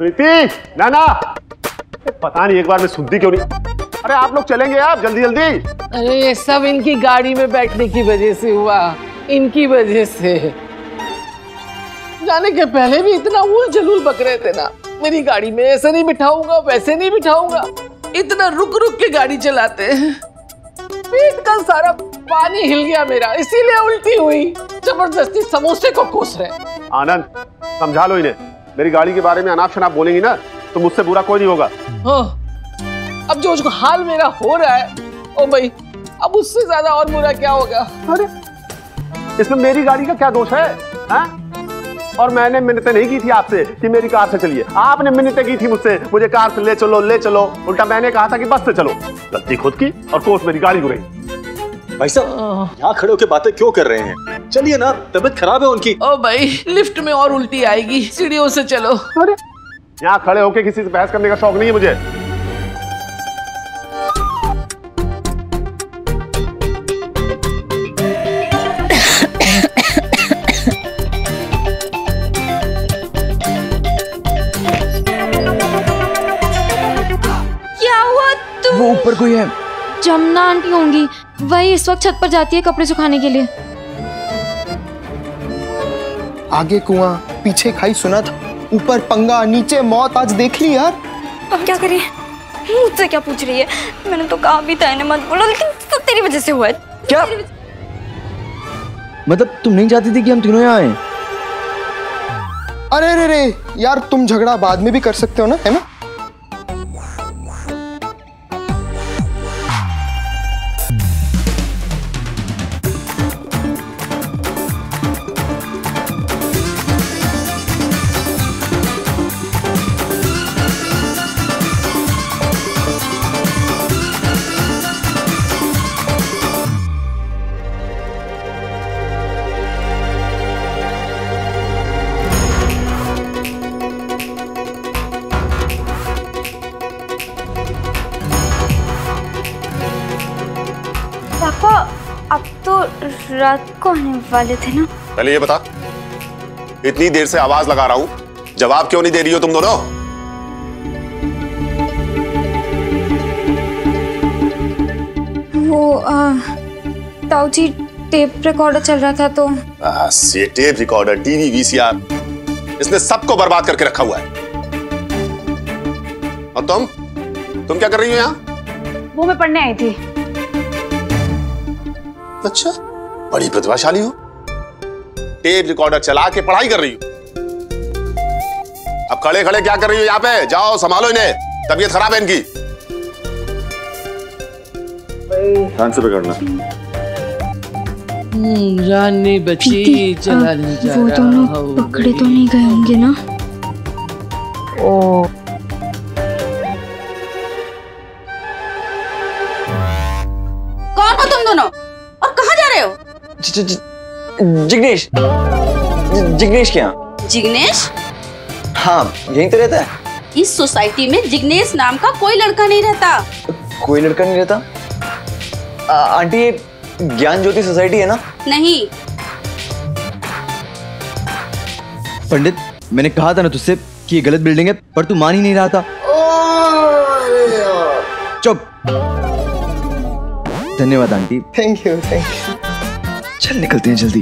प्रीति, नाना, पता नहीं एक बार में सुनती क्यों नहीं। अरे आप लोग चलेंगे आप जल्दी जल्दी। अरे ये सब इनकी गाड़ी में बैठने की वजह से हुआ, इनकी वजह से। जाने के पहले भी इतना उल जलूल बक रहे थे ना, मेरी गाड़ी में ऐसे नहीं बिठाऊंगा वैसे नहीं बिठाऊंगा, इतना रुक रुक के गाड़ी चलाते हैं। पेट का सारा पानी हिल गया मेरा, इसीलिए उल्टी हुई। जबरदस्ती समोसे को कोस रहे। आनंद, समझा लो इन्हें। मेरी गाड़ी के बारे में अनाप शनाप बोलेंगी ना तो मुझसे बुरा कोई नहीं होगा। हाँ, अब जो हाल मेरा हो रहा है, ओ भाई, अब उससे ज्यादा और बुरा क्या होगा। अरे इसमें मेरी गाड़ी का क्या दोष है? और मैंने मिन्नतें नहीं की थी आपसे कि मेरी कार से चलिए। आपने मिन्नतें की थी मुझसे, मुझे कार से ले चलो ले चलो। उल्टा मैंने कहा था कि बस से चलो। गलती खुद की और कोस मेरी गाड़ी को रही। भाई साहब यहाँ खड़े होकर बातें क्यों कर रहे हैं? चलिए ना, तबीयत खराब है उनकी। ओ भाई, लिफ्ट में और उल्टी आएगी, सीढ़ियों से चलो। अरे यहाँ खड़े होके किसी से बहस करने का शौक नहीं है मुझे। क्या हुआ? तुम? वो ऊपर कोई है। जमुना आंटी होंगी, वही इस वक्त छत पर जाती है कपड़े सुखाने के लिए। आगे कुआं, पीछे खाई सुना था, ऊपर पंगा, नीचे मौत। आज देख ली यार। अब क्या करें? मुझसे क्या पूछ रही है? मैंने तो कहा भी था इन्हें मत बोलो, लेकिन सब तेरी वजह से हुआ है। क्या मतलब तुम नहीं चाहती थी कि हम तीनों यहाँ आए? अरे रे रे यार, तुम झगड़ा बाद में भी कर सकते हो ना, है ना? पापा, अब तो रात को आने वाले थे ना? पहले ये बता, इतनी देर से आवाज लगा रहा हूं, जवाब क्यों नहीं दे रही हो तुम दोनों? वो ताऊ जी, टेप रिकॉर्डर चल रहा था तो। बस ये टेप रिकॉर्डर, टीवी, वीसीआर, इसने सबको बर्बाद करके रखा हुआ है। और तुम क्या कर रही हो यहाँ? वो मैं पढ़ने आई थी। अच्छा, बड़ी प्रतिभाशाली हो, टेप रिकॉर्डर चला के पढ़ाई कर रही हो। अब खड़े खड़े क्या कर रही हो यहाँ पे? जाओ संभालो इन्हें, तबीयत खराब है इनकी। ध्यान से पकड़ना। जानी बच्ची चला नहीं जा रहा। वो दोनों पकड़े तो नहीं गए होंगे ना? ओ कौन हो तुम दोनों और कहाँ जा रहे हो? जिग्नेश, जिग्नेश क्या? जिग्नेश? हाँ, यहीं तो रहता है। इस सोसाइटी में जिग्नेश नाम का कोई लड़का नहीं रहता। कोई लड़का नहीं रहता? आंटी, ये ज्ञान ज्योति सोसाइटी है ना? नहीं। पंडित, मैंने कहा था ना तुझसे कि ये गलत बिल्डिंग है, पर तू मान ही नहीं रहा था। चुप। धन्यवाद आंटी। Thank you. चल निकलते हैं जल्दी।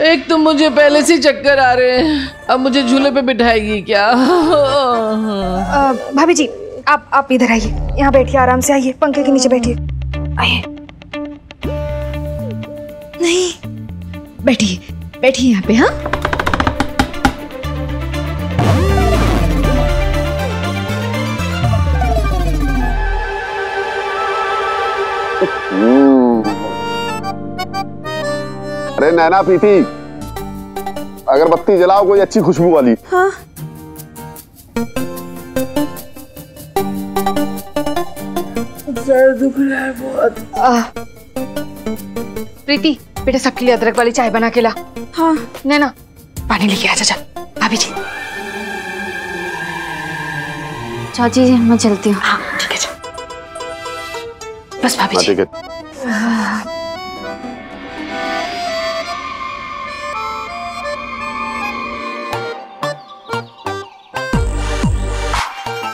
एक तो मुझे पहले से चक्कर आ रहे हैं, अब मुझे झूले पे बिठाएगी क्या? भाभी जी, आप इधर आइए, यहाँ बैठिए, आराम से आइए, पंखे के नीचे बैठिए। आइए। नहीं, बैठिए बैठिए यहाँ पे। हाँ, अरे नैना, प्रीति, अगरबत्ती जलाओ कोई अच्छी खुशबू वाली। हाँ। सर दुख रहा है बहुत। प्रीति, बेटा सबके लिए अदरक वाली चाय बना के ला। हाँ। नैना, पानी लेके आ जा। भाभी जी। चाची जी मैं चलती हूँ। हाँ ठीक है, बस भाभी जी। ठीक है।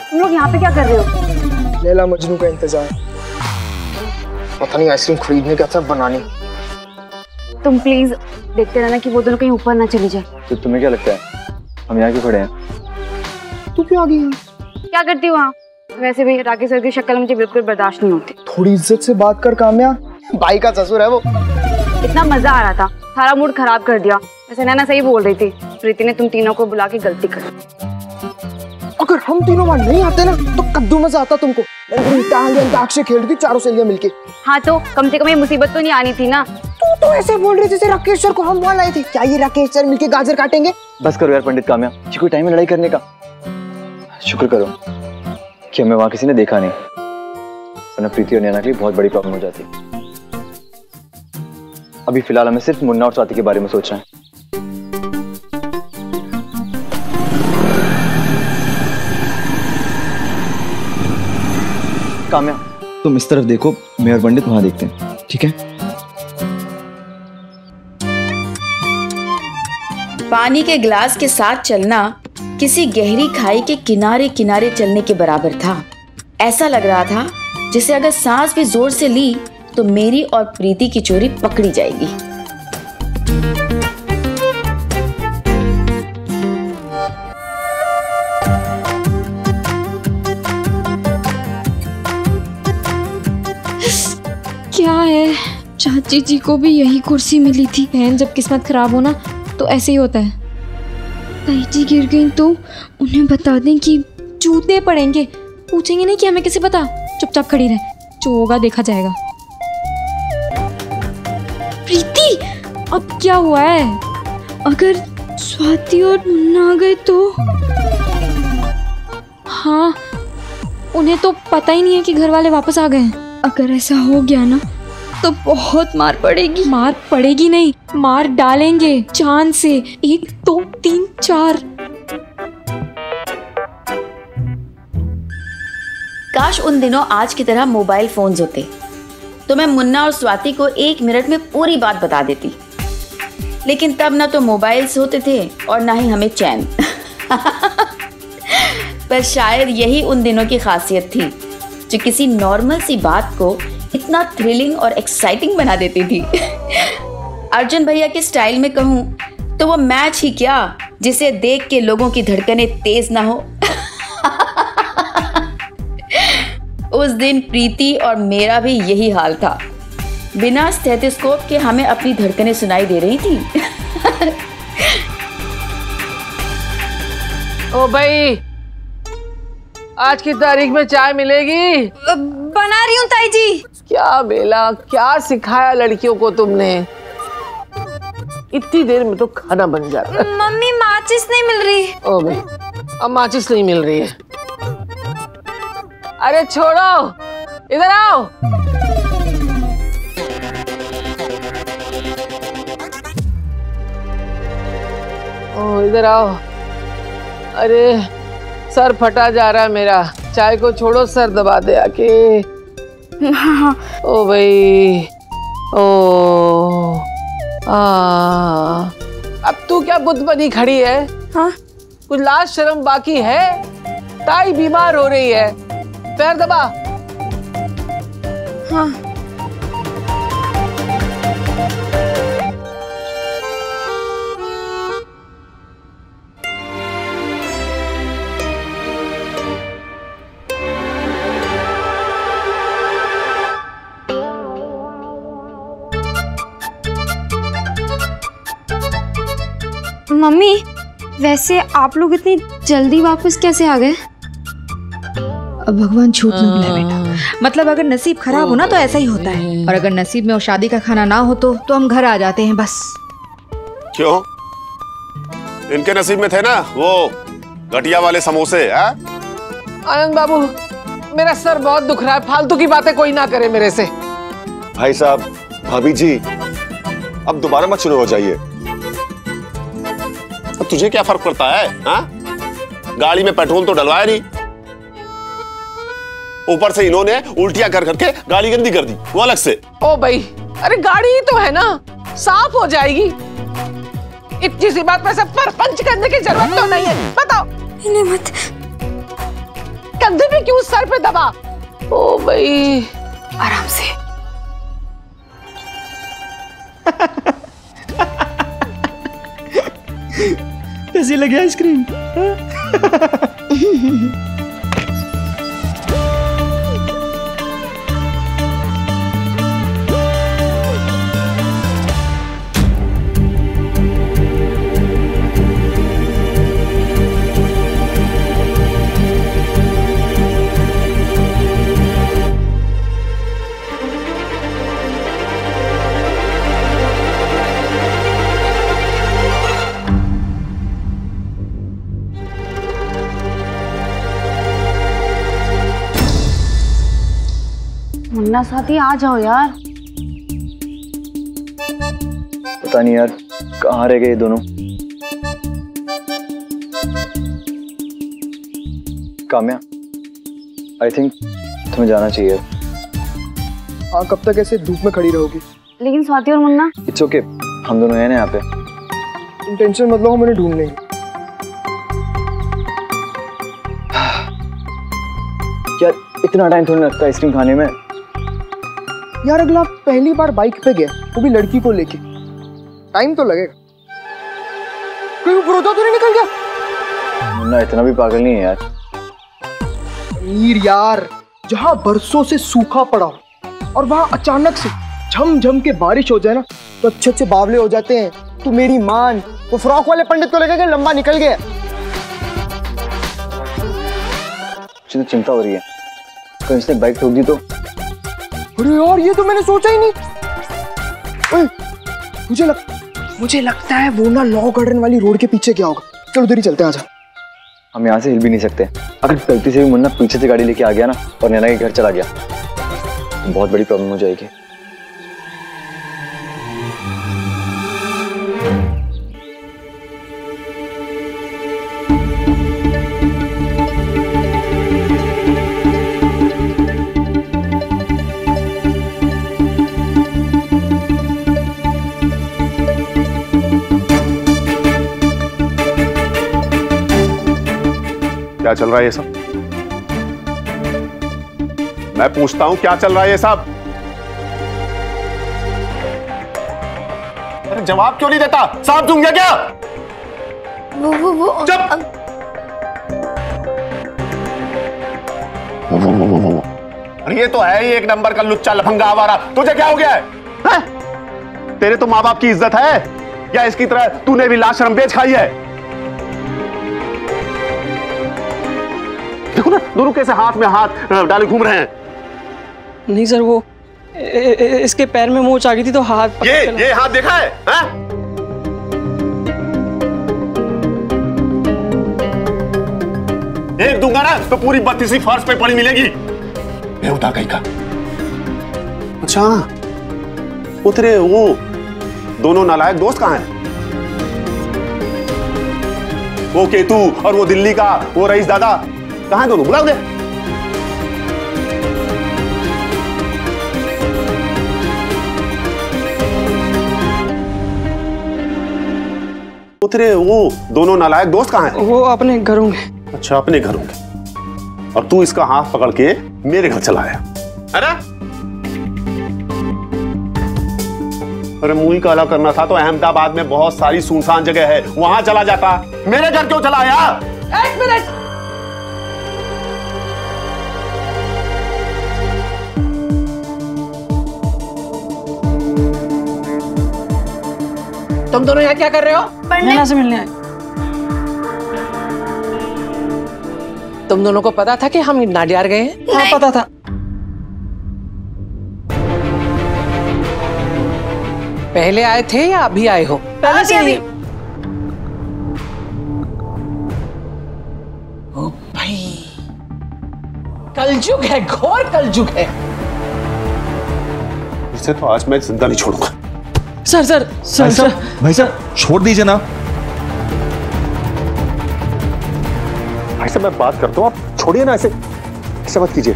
तुम लोग यहाँ पे क्या कर रहे हो? लैला मजनू का इंतजार। पता नहीं आइसक्रीम खरीदने का था बनाने। तुम प्लीज देखते रहना कि वो दोनों कहीं ऊपर ना चली जाए। तो तुम्हें क्या लगता है हम यहाँ क्यों खड़े हैं? तू क्यों आ गई है? क्या करती हो वहाँ? वैसे भी राकेश सर की शक्ल मुझे बिल्कुल बर्दाश्त नहीं होती। थोड़ी इज्जत से बात कर काम्या, भाई का ससुर है वो। इतना मजा आ रहा था, सारा मूड खराब कर दिया। वैसे नैना सही बोल रही थी, प्रीति ने तुम तीनों को बुला के गलती कर दी। अगर हम तीनों वहां नहीं आते ना तो कद्दू मजा आता तुमको। अंताक्षरी खेल रही थी चारों सहेलियां मिलके। हाँ तो कम से कम ये मुसीबत तो नहीं आनी थी ना। तू तो ऐसे बोल रही थी जैसे राकेश सर को हम वहां लाए थे। क्या ये राकेश सर मिलके गाजर काटेंगे? बस करो यार पंडित काम्या, कोई टाइम है लड़ाई करने का। शुक्र करो कि हमें वहां किसी ने देखा नहीं, वरना प्रीति और नैना के लिए बहुत बड़ी प्रॉब्लम हो जाती। अभी फिलहाल हमें सिर्फ मुन्ना और स्वाति के बारे में सोचना है। काम्या तुम इस तरफ देखो, मैं और पंडित वहां देखते हैं, ठीक है? पानी के गिलास के साथ चलना किसी गहरी खाई के किनारे किनारे चलने के बराबर था। ऐसा लग रहा था जैसे अगर सांस भी जोर से ली तो मेरी और प्रीति की चोरी पकड़ी जाएगी। क्या है, चाची जी को भी यही कुर्सी मिली थी। बहन जब किस्मत खराब हो ना तो ऐसे ही होता है। ताई जी गिर गई तो उन्हें बता दें कि जूते पड़ेंगे, पूछेंगे नहीं कि हमें कैसे पता। चुपचाप खड़ी रहे, जो होगा देखा जाएगा। प्रीति अब क्या हुआ है? अगर स्वाति और मुन्ना आ गए तो? हाँ उन्हें तो पता ही नहीं है कि घर वाले वापस आ गए हैं। अगर ऐसा हो गया ना तो बहुत मार पड़ेगी। मार पड़ेगी नहीं, मार डालेंगे जान से। 1 2 3 4। काश उन दिनों आज की तरह मोबाइल फोन्स होते तो मैं मुन्ना और स्वाति को 1 मिनट में पूरी बात बता देती। लेकिन तब ना तो मोबाइल्स होते थे और ना ही हमें चैन। पर शायद यही उन दिनों की खासियत थी जो किसी नॉर्मल सी बात को इतना थ्रिलिंग और एक्साइटिंग बना देती थी। अर्जुन भैया के स्टाइल में कहूँ तो वो मैच ही क्या जिसे देख के लोगों की धड़कनें तेज ना हो। उस दिन प्रीति और मेरा भी यही हाल था। बिना स्टेथोस्कोप के हमें अपनी धड़कनें सुनाई दे रही थी। ओ भाई, आज की तारीख में चाय मिलेगी? बना रही हूँ ताई जी। क्या बेला, क्या सिखाया लड़कियों को तुमने? इतनी देर में तो खाना बन जाता है। मम्मी माचिस नहीं मिल रही। ओ भाई, अब माचिस नहीं मिल रही है। अरे छोड़ो, इधर आओ। ओ इधर आओ। अरे सर फटा जा रहा है मेरा। चाय को छोड़ो, सर दबा दे आके। ओ भाई, ओ अब तू क्या बुद्ध बनी खड़ी है? हाँ? कुछ लाज शर्म बाकी है? ताई बीमार हो रही है, पैर दबा। हाँ। मम्मी वैसे आप लोग इतनी जल्दी वापस कैसे आ गए? अब भगवान झूठ न बुलाए बेटा। मतलब अगर नसीब खराब हो ना तो ऐसा ही होता है, और अगर नसीब में और शादी का खाना ना हो तो हम घर आ जाते हैं बस। क्यों? इनके नसीब में थे ना वो घटिया वाले समोसे। आनंद बाबू, मेरा सर बहुत दुख रहा है। फालतू की बातें कोई ना करे मेरे से। भाई साहब, भाभी जी, अब दोबारा मत शुरू हो जाइए। अब तुझे क्या फर्क पड़ता है? हाँ, गाड़ी में पेट्रोल तो डलवाया नहीं, ऊपर से इन्होंने उल्टियां कर करके गाड़ी गंदी कर दी, वो अलग से। ओ भाई, अरे गाड़ी ही तो है ना, साफ हो जाएगी। इतनी सी बात पे सब परपंच करने की जरूरत तो नहीं है। बताओ इन्हें मत, कंधे पे क्यों, सर पे दबा। ओ भाई, आराम से। कैसी लगी आइसक्रीम? मुन्ना साथी आ जाओ यार। पता नहीं यार कहाँ रह गए ये दोनों। काम्या, आई थिंक तुम्हें जाना चाहिए। हाँ, कब तक ऐसे धूप में खड़ी रहोगी? लेकिन स्वाति और मुन्ना? इट्स ओके, हम दोनों हैं ना यहाँ पे। तुम टेंशन मत लो, हम उन्हें ढूंढ लेंगे। यार इतना टाइम थोड़ी लगता है आइसक्रीम खाने में। यार अगला पहली बार बाइक पे गया, वो भी लड़की को लेके, टाइम तो लगेगा। कोई फरोजा तो नहीं निकल गया? मुन्ना इतना भी पागल नहीं है यार। मीर यार, जहाँ बरसों से सूखा पड़ा हो और वहाँ अचानक से झम के बारिश हो जाए ना, तो अच्छे अच्छे बावले हो जाते हैं। तू मेरी मान, वो फ्रॉक वाले पंडित को लेकर के लंबा निकल गया। मुझे तो चिंता हो रही है, कहीं इसने बाइक ठोक दी तो। अरे यार, ये तो मैंने सोचा ही नहीं। ओए, मुझे लगता है वो ना लॉ गार्डन वाली रोड के पीछे क्या होगा। चलो उधर ही चलते हैं, आजा। हम यहाँ से हिल भी नहीं सकते। अगर गलती से भी मुन्ना पीछे से गाड़ी लेके आ गया ना और नैना के घर चला गया तो बहुत बड़ी प्रॉब्लम हो जाएगी। क्या चल रहा है ये सब? मैं पूछता हूं क्या चल रहा है ये सब? अरे जवाब क्यों नहीं देता? सांप सूंघ गया क्या? वो चुप! अरे ये तो है ही एक नंबर का लुच्चा लफंगा आवारा। तुझे क्या हो गया है? तेरे तो माँ बाप की इज्जत है या इसकी तरह तूने भी लाश शर्म बेच खाई है? देखो ना, दोनों कैसे हाथ में हाथ डाले घूम रहे हैं। नहीं सर, वो इसके पैर में मोच आ गई थी तो हाथ ये हाथ देखा है? एक दूंगा ना तो पूरी 32वीं फर्श पे पड़ी मिलेगी। बेहुदा कहीं का। अच्छा, वो तेरे वो दोनों नालायक दोस्त कहाँ हैं? वो केतु और वो दिल्ली का वो रईस दादा कहाँ हैं दोनों? बुलाओ दे। वो तेरे वो दोनों नालायक दोस्त कहाँ हैं? वो अपने घर होंगे। अच्छा, अपने घर होंगे। और तू इसका हाथ पकड़ के मेरे घर चला आया है ना? अरे मुंह ही काला करना था तो अहमदाबाद में बहुत सारी सुनसान जगह है, वहां चला जाता। मेरे घर क्यों चला आया? एक मिनट, तुम दोनों यहाँ क्या कर रहे हो? नैना से मिलने आए। तुम दोनों को पता था कि हम नाडियार गए हैं? हाँ, पता था। पहले आए थे या अभी आए हो? पहले से ही। ओ भाई, कलयुग है, घोर कलयुग है। इसे तो आज मैं जिंदा नहीं छोड़ूंगा। सर भाई साहब छोड़ दीजिए ना। भाई साहब मैं बात करता हूँ, आप छोड़िए ना, ऐसे मत कीजिए।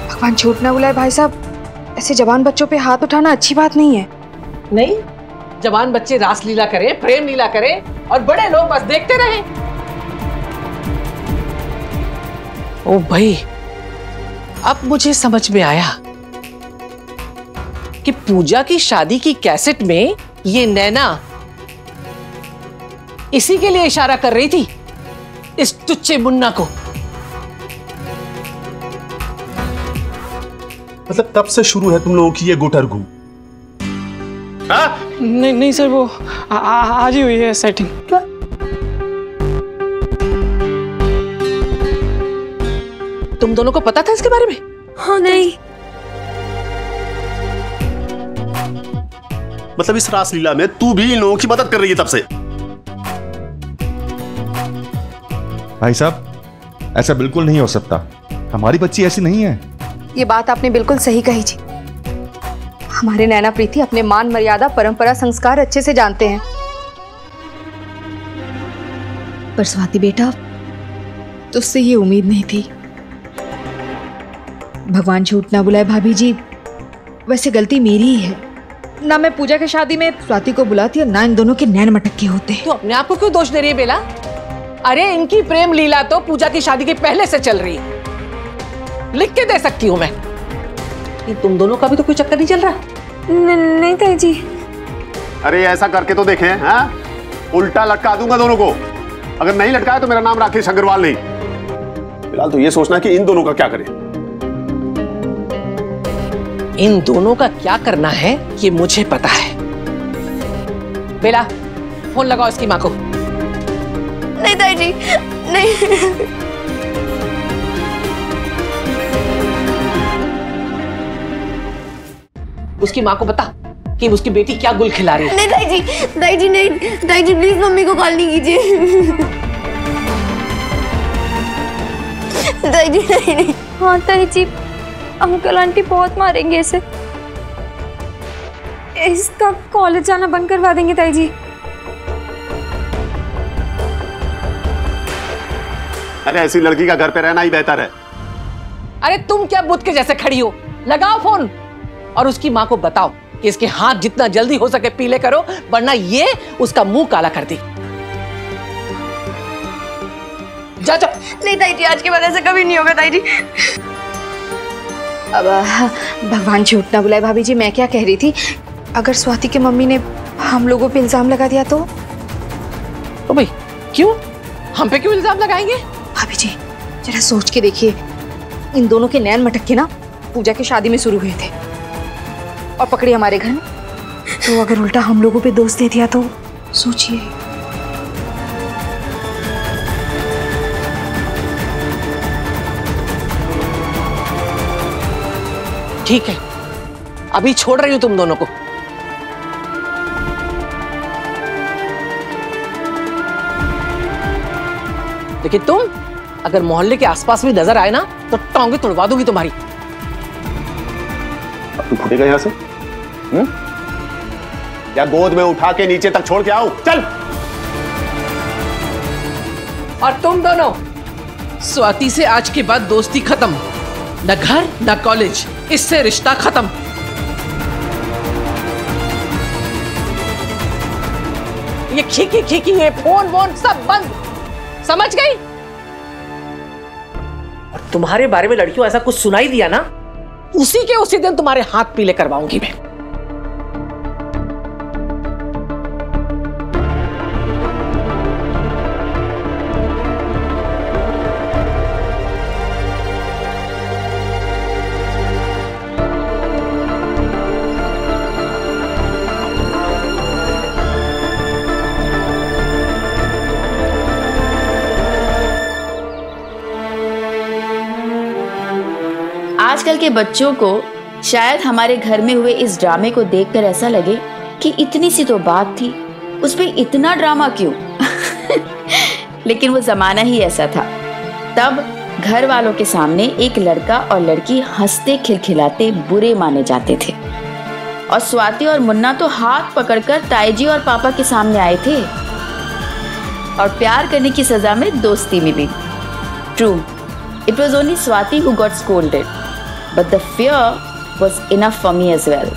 भगवान झूठ ना बुलाए भाई साहब, ऐसे जवान बच्चों पे हाथ उठाना अच्छी बात नहीं है। नहीं, जवान बच्चे रास लीला करें, प्रेम लीला करें और बड़े लोग बस देखते रहें। ओ भाई, अब मुझे समझ में आया कि पूजा की शादी की कैसेट में ये नैना इसी के लिए इशारा कर रही थी, इस टुच्चे मुन्ना को। मतलब तब से शुरू है तुम लोगों की ये गुटरगू? नहीं नहीं सर, वो आज ही हुई है सेटिंग। क्या? तुम दोनों को पता था इसके बारे में? हाँ नहीं। मतलब इस रासलीला में तू भी इन लोगों की मदद कर रही है तब से? भाई साहब ऐसा बिल्कुल नहीं हो सकता, हमारी बच्ची ऐसी नहीं है। ये बात आपने बिल्कुल सही कही जी। हमारे नैना प्रीति अपने मान मर्यादा परंपरा संस्कार अच्छे से जानते हैं। पर स्वाति बेटा, तुझसे ये उम्मीद नहीं थी। भगवान झूठ ना बुलाए भाभी जी, वैसे गलती मेरी ही है। ना मैं पूजा की शादी में स्वाति को बुलाती और ना इन दोनों के नैन मटक्के होते। तो अपने आप को क्यों दोष दे रही है बेला? अरे इनकी प्रेम लीला तो पूजा की शादी के पहले से चल रही है, लिख के दे सकती हूं मैं। तुम दोनों का भी तो कोई चक्कर नहीं चल रहा? नहीं ताई जी। अरे ऐसा करके तो देखें, हाँ? उल्टा लटका दूंगा दोनों को। अगर नहीं लटकाया तो मेरा नाम राकेश अग्रवाल नहीं। फिलहाल तो ये सोचना है कि इन दोनों का क्या करें। इन दोनों का क्या करना है ये मुझे पता है। बेला, फोन लगाओ इसकी माँ को। नहीं ताई जी, नहीं। उसकी माँ को बता कि उसकी बेटी क्या गुल खिला रही है। नहीं ताई जी नहीं, ताई जी प्लीज मम्मी को कॉल नहीं कीजिए। ताई जी नहीं। हाँ ताई जी, अंकल आंटी बहुत मारेंगे इसे, इसका कॉलेज जाना बंद करवा देंगे ताई जी। अरे ऐसी लड़की का घर पे रहना ही बेहतर है। अरे तुम क्या बुत के जैसे खड़ी हो? लगाओ फोन और उसकी माँ को बताओ कि इसके हाथ जितना जल्दी हो सके पीले करो, वरना ये उसका मुंह काला कर दी। जा जा। नहीं ताई जी, आज के बाद ऐसा कभी नहीं होगा ताई जी। अब भगवान झूठ ना बुलाए भाभी जी, मैं क्या कह रही थी, अगर स्वाति के मम्मी ने हम लोगों पे इल्जाम लगा दिया तो भाई क्यों? हम पे क्यों इल्जाम लगाएंगे? भाभी जी जरा सोच के देखिए, इन दोनों के नैन मटक्के ना पूजा की शादी में शुरू हुए थे और पकड़े हमारे घर में। तो अगर उल्टा हम लोगों पे दोष दे दिया तो सोचिए। ठीक है, अभी छोड़ रही हूं तुम दोनों को। लेकिन तुम अगर मोहल्ले के आसपास भी नजर आए ना तो टांगे तुड़वा दूंगी तुम्हारी। अब तू फुटेगा यहां से? या गोद में उठा के नीचे तक छोड़ के आओ? चल। और तुम दोनों, स्वाति से आज के बाद दोस्ती खत्म, न घर न कॉलेज, इससे रिश्ता खत्म। ये खीकी खीकी, ये फोन वोन सब बंद, समझ गई? और तुम्हारे बारे में लड़कियों ऐसा कुछ सुनाई दिया ना, उसी के उसी दिन तुम्हारे हाथ पीले करवाऊंगी मैं। आजकल के बच्चों को शायद हमारे घर में हुए इस ड्रामे को देखकर ऐसा लगे कि इतनी सी तो बात थी, उस पे इतना ड्रामा क्यों? लेकिन वो जमाना ही ऐसा था। तब घर वालों के सामने एक लड़का और लड़की हंसते खिलखिलाते बुरे माने जाते थे, और स्वाति और मुन्ना तो हाथ पकड़कर ताई जी और पापा के सामने आए थे। और प्यार करने की सजा में दोस्ती मिली। True, it was only Swati who got scolded, but the fear was enough for me as well.